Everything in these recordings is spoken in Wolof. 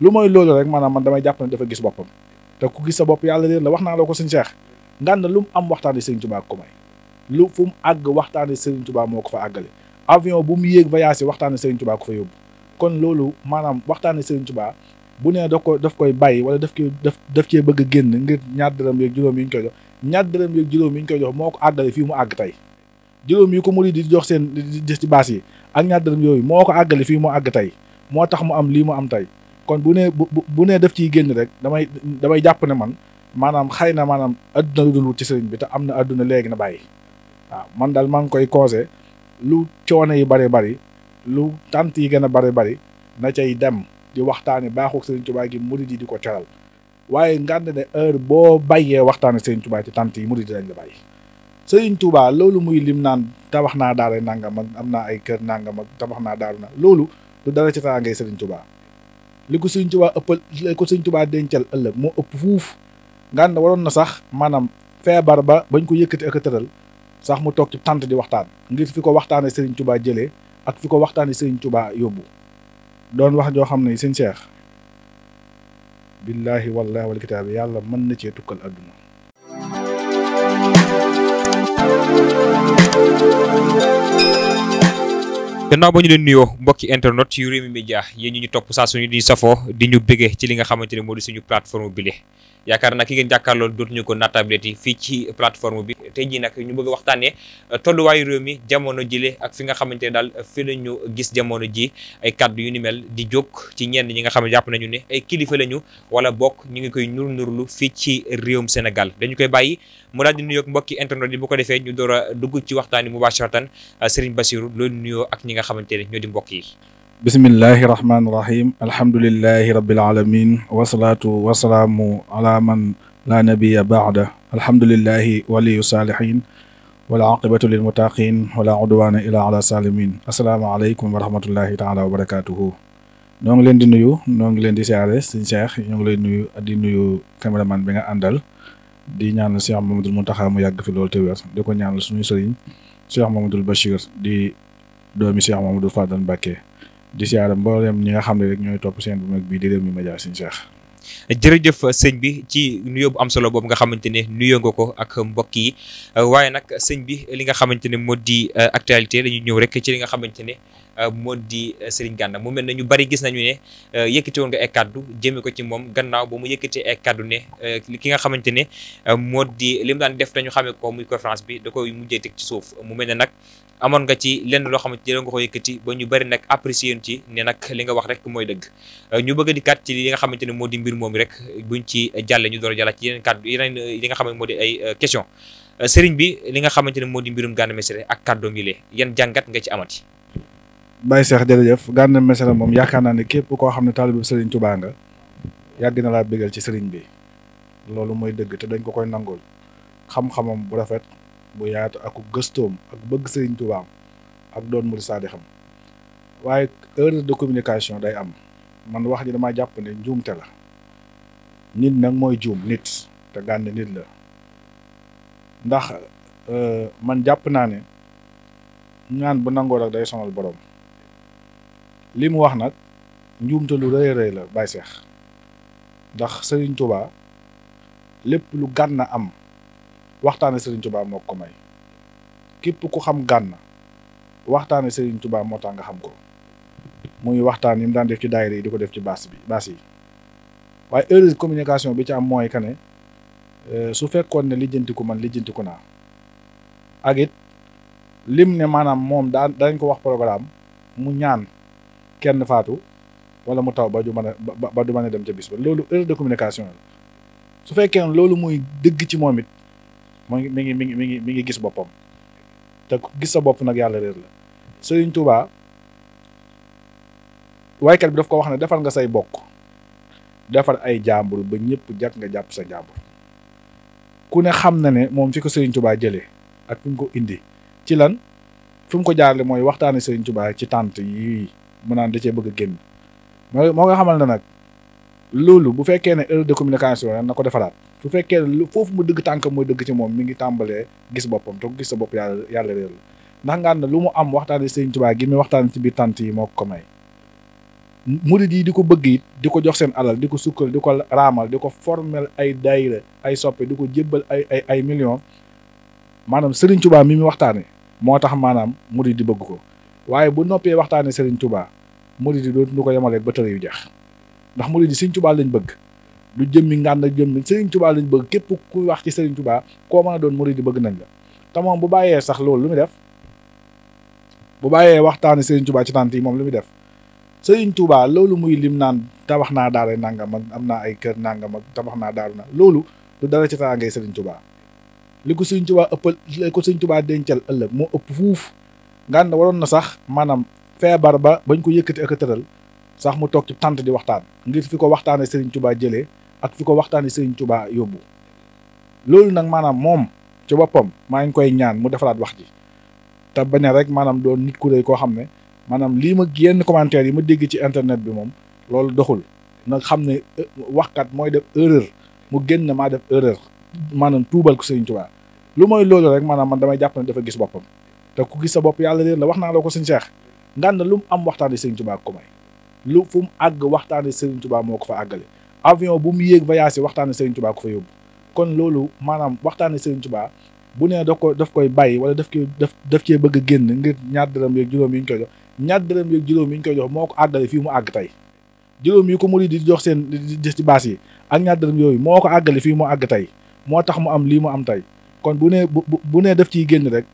lu mooy loolu rek maanaam man damay jàpp ne dafa gis boppam te ku gis sa bopp yàlla réer la wax naa la ko sëñ Cheikh Nganda lu mu am waxtaane Serigne Touba ko may lu fu mu àgg waxtaane Serigne Touba moo ko fa àggale avion bu mu yéeg voyage waxtaane Serigne Touba ko fa yóbbu kon loolu maanaam waxtaane Serigne Touba bu nee daf koy bàyyi wala daf cee bëgg a génn ngir ñaar dërëm yeeg juróom yi ñu koy jox ñaar dërëm yeeg juróom yi ñu koy jox moo ko àggale fii mu àgg tey juróom yi ko murid di jox seen di ci baas yi ak ñaar dërëm yooyu moo ko àggale fii mu àgg tey moo tax mu am lii mu am tey kon bu nee daf ciy génn rek damay jàpp ne man maanaam xëy na maanaam adduna lu dul wut ci sëriñ bi te am na adduna léegi na bàyyi waaw man daal maa ngi koy causé lu coono yi bari lu tant yi gën a bari na cay dem di waxtaane baaxuk Sëriñ Tuubaa gi murid yi di ko teral waaye Nganda ne heure boo bàyyee waxtaane Sëriñ Tuubaa ci tant yi murid yi dañ la bàyyi Sëriñ Tuubaa loolu muy lim naan tabax naa daara nangam ak am naa ay kër nangam ak tabax naa daaru na loolu du dara ci teraangay Sëriñ Tuubaa li ko Sëriñ Tuubaa ëppal li ko Sëriñ Tuubaa dencal ëllëg moo ëpp fuuf Nganda waroon na sax maanaam feebar ba bañ ko yëkkati ak a tëral sax mu toog ci tant di waxtaan ngir fi ko waxtaane Sëriñ Tuubaa jëlee ak fi ko waxtaane Sëriñ Tuubaa yóbbu doon wax joo xam ne sëñ Cheikh billaahi wallaahi wal kitaabi yàlla mën na cee tukkal adduna gannaaw ba ñu leen nuyoo mbokki internet yu Rewmi Média yéen ñu topp saa suñu di safoo di ñu bëggee ci li nga xamante ne moo di suñu plateforme bi yaakaar naa ki ngeen jàkkaarloon dootuñu ko nattabilité fii ci plateforme bi tey jii nag ñu bëgg a waxtaanee tolluwaayu réew mi jamono jile ak fi nga xamante ne daal fi la ñu gis jamono ji ay kàddu yu ni mel di jóg ci ñenn ñi nga xam ne jàpp nañu ne ay kilifa lañu wala bokk ñu ngi koy nurlu fii ci réewum Sénégal dañu koy bàyyi mu daal di nuyoo ak mbokki internet yi bu ko defee ñu door a dugg ci waxtaan yi mubasharatan Serigne Bassirou loolu nuyoo ak ñi nga xamante ne ñoo di mbokk yi. bismillahi rahmaani rahim alhamdulillahi rabbil alamin wasalaatu wasalaamu ala man la nabiya baada alhamdulillahi waliyu saalihin wala aqibatu lil muttaqin wala udwana ila ala salimin asalaamaaleykum wa rahmatullahi taala wa barakatuhu ñoo ngi leen di nuyu ñoo ngi leen di siyaare sëñ Cheikh ñoo ngi leen nuyu di nuyu caméraman bi nga àndal di ñaanal Cheikh Mamadou Mountakha mu yàgg fi loolu te wér di ko ñaanal suñu sëriñ Cheikh Mamadou Bachir di doomi Cheikh Mamadou Fadal Mbacké di siyaare mboolem ñi nga xam ne rek ñooy topp seen bu mag bii di Rewmi Média sëñ Cheikh. jërëjëf sëñ bi ci nuyoo bu am solo boobu nga xamante ne nuyoo nga ko ak mbokk yi waaye nag sëñ bi li nga xamante ne moo di actualité dañuy ñëw rek ci li nga xamante ne moo di Serigne Nganda mu mel ne ñu bari gis nañu ne yëkkati woon nga ay kaddu jëmee ko ci moom gannaaw ba mu yëkkati ay kaddu ne ki nga xamante ne moo di li mu daan def dañu xamee ko muy conférence bi da koy mujjee teg ci suuf mu mel ne nag amoon nga ci lenn loo xamante ne nga ko yëkkati ba ñu bari nag apprécié yoon ci ne nag li nga wax rek mooy dëgg ñu bëgg a dikkaat ci li nga xamante ne moo di mbir moom rek buñ ci jàlle ñu door a jàllaat ci yeneen kaddu yeneen li nga xam ne moo di ay question Serigne bi li nga xamante ne moo di mbirum Gana Messere ak kàddoom yi lee yan jàngat nga ci amati. Baye Cheikh jërëjëf Gana Messere moom yaakaar naa ne képp koo xam ne taalibu Serigne Touba nga yàgg na laa bégal ci Serigne bi loolu mooy dëgg te dañ ko koy nangul xam-xamam bu rafet bu yaatu ak gëstoom ak bëgg Serigne Touba ak doon murid saadixam waaye erreur de communication day am man wax ji damaa jàpp ne njuumte la nit nag mooy juum nit te Gana nit la ndax man jàpp naa ne ñaan bu nangoo rek day sonal borom li mu wax nag njuumte lu rëy rëy la Baye Cheikh ndax Serigne Touba lépp lu Gana am waxtaane Serigne Touba moo ko may képp ku xam Gana waxtaane Serigne Touba moo tax nga xam ko muy waxtaan yi mu daan def ci daayira yi di ko def ci baas yi waaye heureuse communication bi ci am mooy que ne su fekkoon ne lijjantiku man lijjantiku naa ak it lim ne maanaam moom dañ ko wax programme mu ñaan kenn faatu wala mu taw ba du mën a dem ca bis ba loolu erreur de communication la su fekkee ne loolu muy dëgg ci moom it mi ngi gis boppam te gis sa bopp nag yàlla réer la Serigne Touba waykat bi daf ko wax ne defal nga say bokk defar ay jàmbur ba ñëpp jag nga jàpp sa jàmbur ku ne xam na ne moom fi ko Serigne Touba jëlee ak fi mu ko indi ci lan fi mu ko jaarale mooy waxtaane Serigne Touba ci tànt yi mu naan da cee bëgg a génn moo nga xamal ne nag loolu bu fekkee ne erreur de communication na ko defaraat su fekkee ne foofu mu dëgg tànk mooy dëgg ci moom mi ngi tàmbalee gis boppam te gis sa bopp yàlla réer la ndax Nganda lu mu am waxtaane Serigne Touba gi muy waxtaane ci biir tànt yi moo ko may murid yi di ko bëgg it di ko jox seen alal di ko sukkal di ko raamal di ko formel ay daayira ay soppe di ko jébbal ay millions maanaam Serigne Touba mi mu waxtaane moo tax maanaam murid di bëgg ko waaye bu noppee waxtaane Serigne Touba murid yi dootuñu ko yemaleeg ba tëre yu jeex ndax murid yi Serigne Touba lañ bëgg du jëmmi ngànd ak jëmmi Serigne Touba lañ bëgg képp ku wax ci Serigne Touba koo mën a doon murid yi bëgg nañ la te moom bu bàyyee sax loolu lu muy def bu bàyyee waxtaane Serigne Touba ci tànt yi moom lu muy def Serigne Touba loolu muy lim naan tabax naa daara nangam ak am naa ay kër nangam ak tabax naa daaru na loolu du dara ci tàngay Serigne Touba li ko Serigne Touba ëppal li ko Serigne Touba dencal ëllëg moo ëpp fuuf ngànd waroon na sax maanaam feebar ba bañ ko yëkkati ak a tëral sax mu toog ci tànt di waxtaan ngir fi ko waxtaane Serigne Touba jëlee ak fi ko waxtaane Serigne Touba yóbbu loolu nag maanaam moom ci boppam maa ngi koy ñaan mu defaraat wax ji te bañ a rek maanaam doon nit ku rëy koo xam ne maanaam lii ma yenn commentaire yi ma dégg ci internet bi moom loolu doxul nag xam ne waxkat mooy def erreur mu génn maa def erreur maanaam tuubal ko Serigne Touba lu mooy loolu rek maanaam man damay jàpp ne dafa gis boppam te ku gis sa bopp yàlla réer la wax naa la ko sëñ Cheikh ngànd lu mu am waxtaane Serigne Touba ko may lu fu mu àgg waxtaane Serigne Touba moo ko fa àggale avion bu mu yéeg voyage waxtaane Serigne Touba ko fa yóbbu kon loolu maanaam waxtaane Serigne Touba bu nee daf koy bàyyi wala daf cee bëgg a génn ngir ñaar dërëm yeeg juróom yi ñu koy jox ñaar dërëm yeeg juróom yi ñu koy jox moo ko àggale fii mu àgg tey juróom yi ko murid di jox seen di ci baas yi ak ñaar dërëm yooyu moo ko àggale fii mu àgg tey moo tax mu am lii mu am tey kon bu nee daf ciy génn rek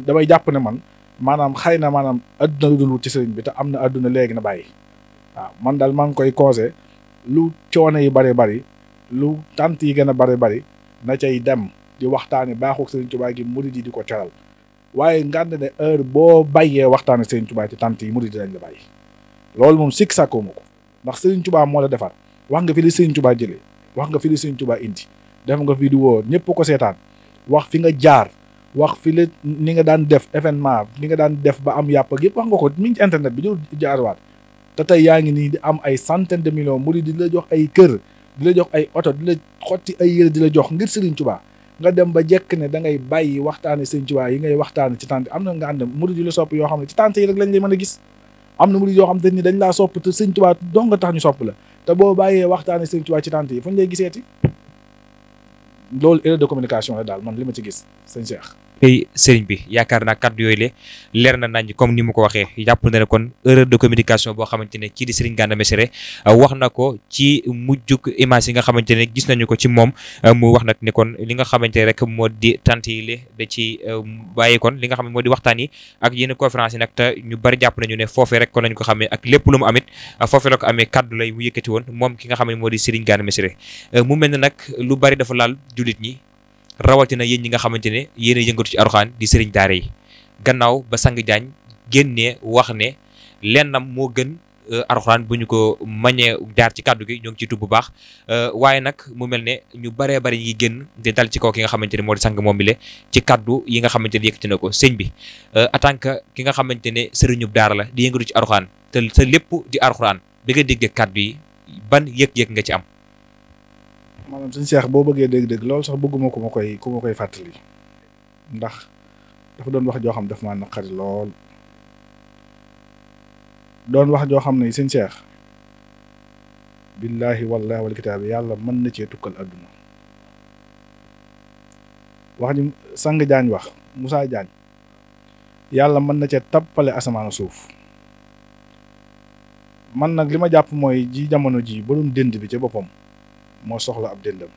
damay jàpp ne man maanaam xëy na maanaam adduna lu dul wut ci sëriñ bi te am na adduna léegi na bàyyi waaw man daal maa ngi koy conseillé lu coono yi bari lu tant yi gën a bari na cay dem di waxtaane baaxu Serigne Touba gi murid yi di ko teral waaye ngànd ne heure boo bàyyee waxtaane Serigne Touba ci tant yi murid yi dañ la bàyyi loolu moom sikk sàkkooma ko ndax Serigne Touba moo la defar wax nga fi li Serigne Touba jëlee wax nga fi li Serigne Touba indi def nga vidéo ñëpp ko seetaan wax fi nga jaar wax fi la ni nga daan def événement ni nga daan def ba am yàpp ak yëpp wax nga ko mi ngi ci internet bi jël jaarwaat te tey yaa ngi nii di am ay centaine de millions murid di la jox ay kër di la jox ay oto di la xotti ay yére di la jox ngir Serigne Touba nga dem ba jekk ne da ngay bàyyi waxtaane Serigne Touba yi ngay waxtaane ci tànt am na nga ànd murid yu la sopp yoo xam ne ci tànt yi rek lañ lay mën a gis am na murid yoo xam te ni dañ laa sopp te Serigne Touba dong nga tax ñu sopp la te boo bàyyee waxtaane Serigne Touba ci tànt yi fu ñu lay giseeti loolu erreur de communication la daal man li ma ci gis sëñ Cheikh. tey sëriñ bi yaakaar naa kàddu yooyu le leer na nañ comme ni mu ko waxee jàpp na ne kon erreur de communication boo xamante ne kii di Serigne Gana Messere wax na ko ci mujjug image yi nga xamante ne gis nañu ko ci moom mu wax nag ne kon li nga xamante ne rek moo di tant yi le da ci bàyyi kon li nga xam ne moo di waxtaan yi ak yenn conférence yi nag te ñu bari jàpp nañu ne foofee rek kon nañu ko xamee ak lépp lu mu amit foofee la ko amee kàddu lay mu yëkkati woon moom ki nga xam ne moo di Serigne Gana Messere mu mel ne nag lu bari dafa laal jullit ñi rawatina yéen ñi nga xamante ne yéen a yëngatu ci Alxuraan di sëriñ daara yi gannaaw ba sang jaañ génnee wax ne lennam moo gën Alxuraan bu ñu ko mañee jaar ci kàddu gi ñoo ngi ciy tudd bu baax waaye nag mu mel ne ñu baree bari yi génn di dal ci kaw ki nga xamante ne moo di sang moom bi le ci kàddu yi nga xamante ne yëkkati na ko sëñ bi en tant que ki nga xamante ne sëriñub daara la di yëngatu ci Alxuraan te sa lépp di Alxuraan bi nga déggee kàddu yi ban yëg-yëg nga ci am. maanaam sëñ Cheikh boo bëggee dégg-dégg loolu sax bëgguma ku ma koy fàttali ndax dafa doon wax joo xam daf maa naqari lool doon wax joo xam ne sëñ Cheikh billaahi wallaahi wal kitaabi yàlla mën na cee tukkal adduna wax ji sang jaañ wax Moussa Jaañ yàlla mën na cee tappale asamaan suuf man nag li ma jàpp mooy ji jamono ji ba doon dënd bi ci boppam moo soxla ab dëndam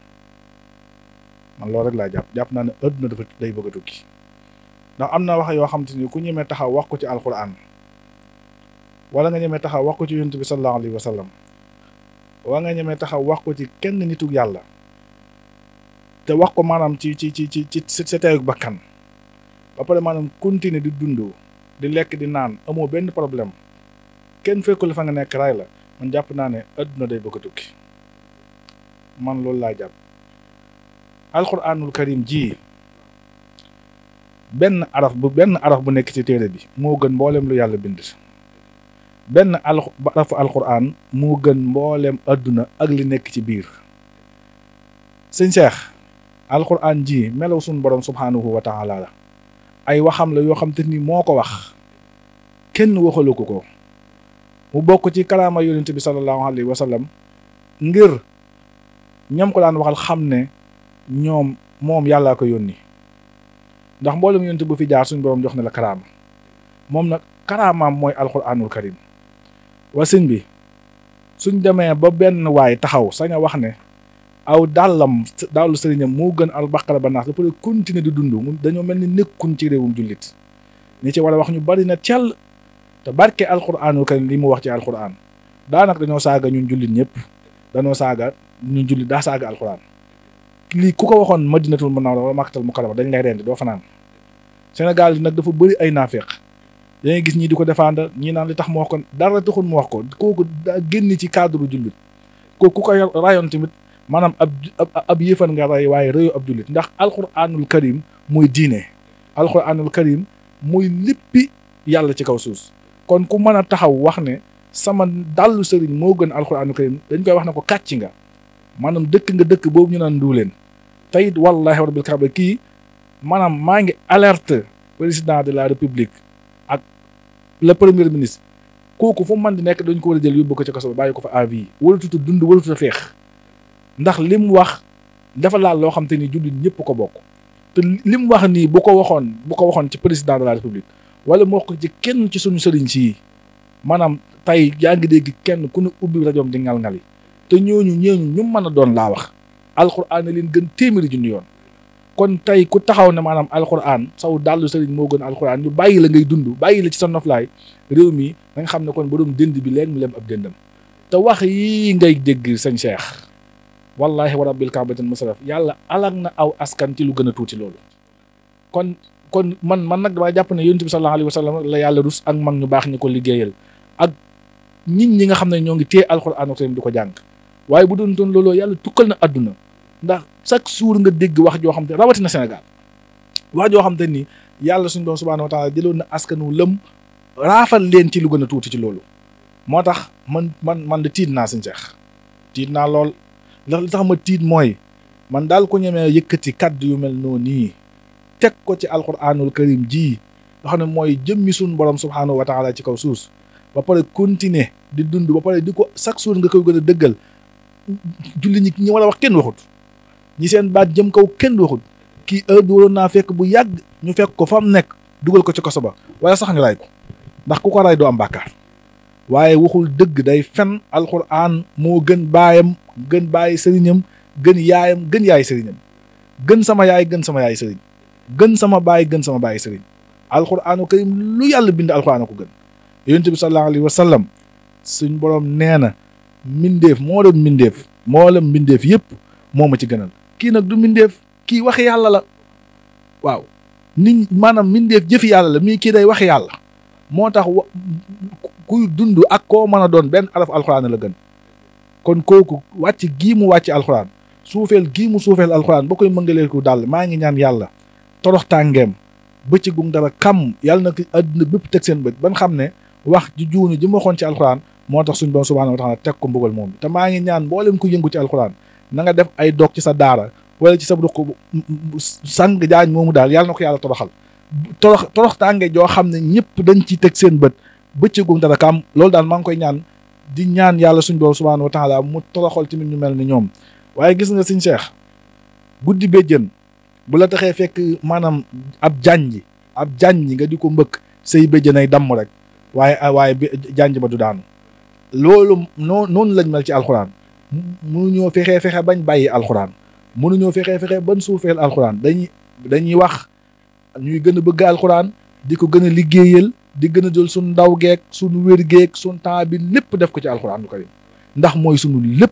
man loolu rek laa jàpp naa ne adduna dafa day bëgg a tukki ndax am na wax yoo xam te ni ku ñemee taxaw wax ko ci alquran wala nga ñemee taxaw wax ko ci yonent bi sallallahu alayhi wa sallam wala nga ñemee taxaw wax ko ci kenn nitu yàlla te wax ko maanaam ci sa teeyug bakkan ba pare maanaam continuer di dund di lekk di naan amoo benn problème kenn fekkul fa nga nekk raay la man jàpp naa ne adduna day bëgg a tukki man loolu laa jàpp alquranul karim ji benn araf bu nekk ci téere bi moo gën mboolem lu yàlla bind benn arafu alquran moo gën mboolem adduna ak li nekk ci biir sëñ Cheikh alquran ji melaw suñ borom subhanahu wa taala la ay waxam la yoo xam te ni moo ko wax kenn waxalu ko mu bokk ci kalaama yonent bi sallallahu alayhi wa sallam ngir ñam ko daan waxal xam ne moom yàllaa ko yónni ndax mboolem yonent bu fi jaar suñ borom jox na la karaama moom nag karaamaam mooy alquranul karim wa sëñ bi suñ demee ba benn waay taxaw sañ a wax ne aw dàllu sëriñam moo gën albaqara ba naas da pare continuer di dund dañoo mel ni nekkuñ ci réewum jullit ñi ci war a wax ñu bari na cell te barke alquranul karim li mu wax ci alquran daanaka dañoo saaga ñun jullit ñëpp dañoo saaga ñun jullit daa saaga alquran lii ku ko waxoon madinatul munawwara wala makkatal mukarrama dañ lay rendi doo fanaan Sénégal nag dafa bëri ay naafeq da ngay gis ñii di ko défendre ñii naan li tax mu wax ko dara taxul mu wax ko kooku daa génn ci cadre jullit kooku ku ko rayoon tamit maanaam ab yëfan nga ray waaye rëyu ab jullit ndax alquranul karim mooy diine alquranul karim mooy léppi yàlla ci kaw suus kon ku mën a taxaw wax ne sama dàllu sëriñ moo gën alquranul karim dañ koy wax ne ko kàcc nga maanaam dëkk boobu ñu naan nduuleen teyit wallahi rabbil kaaba kii maanaam maa ngi alerte président de la république ak le premier ministre kooku fu man di nekk dañ ko war a jël yóbbu ko ci kaso ba bàyyi ko fa à vie waratuta dund waratuta feex ndax li mu wax dafa laal loo xam te ni jullit ñëpp ko bokk te li mu wax nii bu ko waxoon ci président de la république wala mu wax ko ci kenn ci suñu sëriñ sii maanaam tey yaa ngi dégg kenn ku ne ubbi rajoom di ngal-ngali te ñooñu ñu mën a doon laa wax alquran leen gën téeméeri junni yoon kon tey ku taxaw ne maanaam alquran saw dàllu sëriñ moo gën alquran ñu bàyyi la ngay dund bàyyi la ci sa noflaay réew mi da nga xam ne kon borom dënd bi léegi mu lem ab dëndam te wax yii ngay dégg sëñ Cheikh wallahi wa rabbil kaabatin musarraf yàlla alag na aw askan ci lu gën a tuuti loolu kon man nag damaa jàpp ne yonent bi sallallahu alayhi wa sallam la yàlla rus ak mag ñu baax ñi ko liggéeyal ak nit ñi nga xam ne ñoo ngi téye alquran karim di ko jàng waaye bu doon loolu yàlla tukkal na àdduna ndax chaque jour nga dégg wax joo xam te rawatina Sénégal wax joo xam te ni yàlla suñu doon subhaanahu wa taala jëloon na askanu lëm raafal leen ci lu gën a tuuti ci loolu moo tax man de tiit naa sëñ Cheikh tiit naa lool ndax li tax ma tiit mooy man daal ko ñemee yëkkati kaddu yu mel noonu nii teg ko ci alquranul karim ji nga xam ne mooy jëmmi suñu borom subhaanahu wa taala ci kaw suus ba pare continuer di dund ba pare di ko chaque jour nga koy gën a dëggal julli ñi war a wax kenn waxut ñi seen baat jëm kaw kenn waxut kii heure bi waroon naa fekk bu yàgg ñu fekk ko fa mu nekk dugal ko ci kaso ba waaye sax ñu ray ko ndax ku ko ray doo am bàkkaar waaye waxul dëgg day fen alquran moo gën baayam gën bàyyi sëriñam gën yaayam gën yaay sëriñam gën sama yaay gën sama yaay sëriñ gën sama baay gën sama baay sëriñ alquranu karim lu yàlla bind alquran ko gën yonent bi sallallahu alayhi wa sallam suñ borom nee na mbindeef moo doon mbindeef yëpp moo ma ci gënal kii nag du mbindeef kii waxi yàlla la waaw nit maanaam mbindeef jëfi yàlla la mii kii day waxi yàlla moo tax kuy dund ak koo mën a doon benn araf alxuraan la gën kon kooku wàcc gii mu wàcc alxuraan suufeel gii mu suufeel alxuraan ba koy mëngaleel ko dàll maa ngi ñaan yàlla torox tàngeem bëccëgum dara kam yàlla na ko àdduna bépp teg seen bët ban xam ne wax ji juunu ji ma waxoon ci alxuraan moo tax suñ borom subhaanahu wa taala teg ko mbugal moom te maa ngi ñaan mboolem ku yëngu ci alxuraan na nga def ay dog ci sa daara wala ci sa ruq sang jaañ moomu daal yàlla na ko yàlla torox tànge joo xam ne ñëpp dañ ci teg seen bët bëccëgum dara kam loolu daal maa ngi koy ñaan di ñaan yàlla suñ borom subhaanahu wa taala mu toroxal tamit ñu mel ni ñoom waaye gis nga sëñ Cheikh guddi béjjën bu la taxee fekk maanaam ab janj nga di ko mbëkk say béjjën ay damm rek waaye janj ba du daanu loolu noonu lañ mel ci alxuraan mënuñoo fexe bañ bàyyi alxuraan mënuñoo fexe bañ suufeel alxuraan dañuy wax ñuy gën a bëgg alxuraan di ko gën a liggéeyal di gën a jël suñ ndaw geek suñ wér geek suñ temps bi lépp def ko ci alxuraanu karim ndax mooy sunu lépp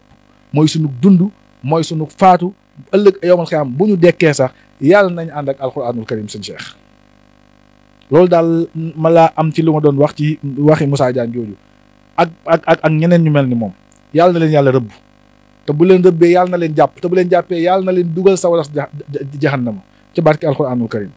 mooy sunu dund mooy sunu faatu ëllëg yowmal xiyaam bu ñu dekkee sax yàlla nañ ànd ak alxuraanul karim sëñ Cheikh loolu daal ma laa am ci lu ma doon wax ci waxi Moussa Diagne jooju ak ñeneen ñu mel ni moom yàlla na leen yàlla rëbb te bu leen rëbbee yàlla na leen jàpp te bu leen jàppee yàlla na leen dugal sawara jahannama ci barke alxuraanul karim